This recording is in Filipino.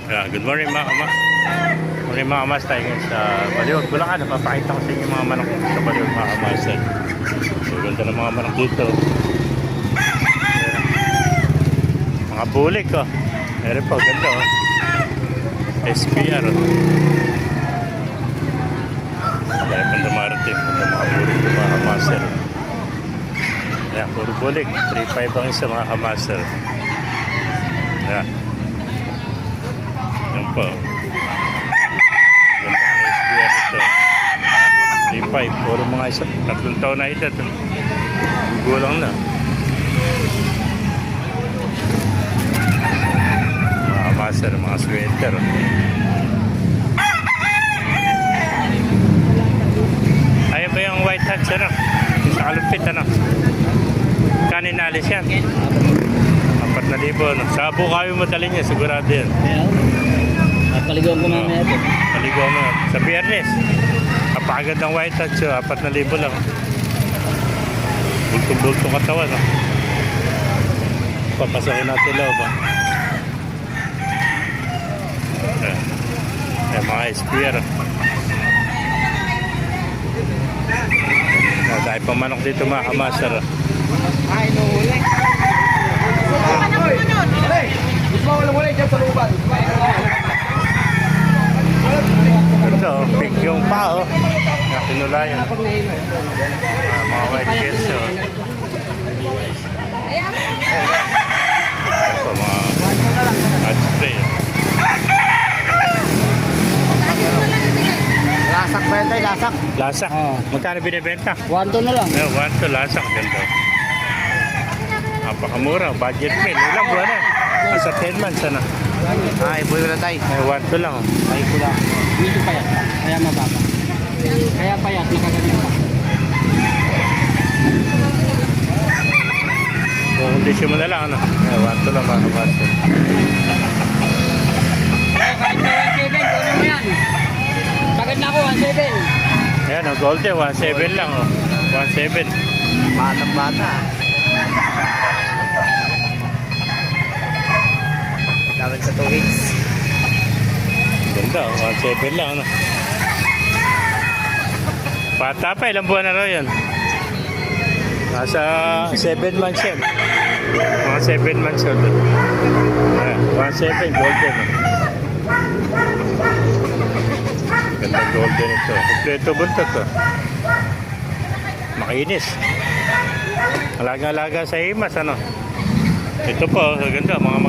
Yeah, good morning mga kamas, tayo ngayon sa Baliwag, Bulacan. Napapakita ko sa inyo mga manok sa Baliwag mga kamas. So ganda ng mga manok dito. Ayan. Mga bulik oh. Meron po, ganda oh. SPR oh. Dahil pang dumarating mga bulik mga kamaster. Ayan, puro bulik. 3.5 ang isa mga kamaster. Ayan. Yan po. Ganda ng SPR ito. 3.5. Puro mga isa. 3 taon na edad. Gulang na. Mga master, mga sweater. Ayan ba yung white hats ano? Sa kalupit ano? Kaninalis yan. 4,000. No? Sa Bukawi mo dali niya, sigurado yan. Paliguan ko mamaya ito. Paliguan mo. Sa Biyernes. Kapagad ng white hats, 4,000 lang. Bultong-bultong katawan. No? Papasakin natin loob. Ayan, mga SPR. Dahil pa manok dito mga kamaster. Ay, nuhuli. Ito, big yung pa oh. Pinulayan. Mga white kids oh. Ito, mga hot spray. Lasak ba yun tayo? Lasak? Lasak. Oo. Magkano binibenta? 1 na lang. 1 to lasak. Ganda. Napakamura. Budget meal. Ilang buwan na? Nasa 10 months na. Ay, boy na tayo. 1 to lang. Ay, pula. Dito payat. Kaya mababa. Kaya payat, nakaganito pa. Kung kondisyon mo na lang, ano? 1 to lang mga kabaster. Kahit na 1.7, kunin mo yan. Sagad na ako, 1.7. Ayan, oh, golden. 1.7 lang. Oh. 1.7. Batang-bata. Dapat sa 2 weeks. Ganda. 1.7 lang. Ano? Bata pa. Ilang buwan na raw yan? Nasa 7 months yan. Mga 7 months old. Ayan, 1.7 golden. Ganda golden ito. Kompleto buntot to. Makinis. Alaga-alaga sa himas ano. Ito po, ganda mga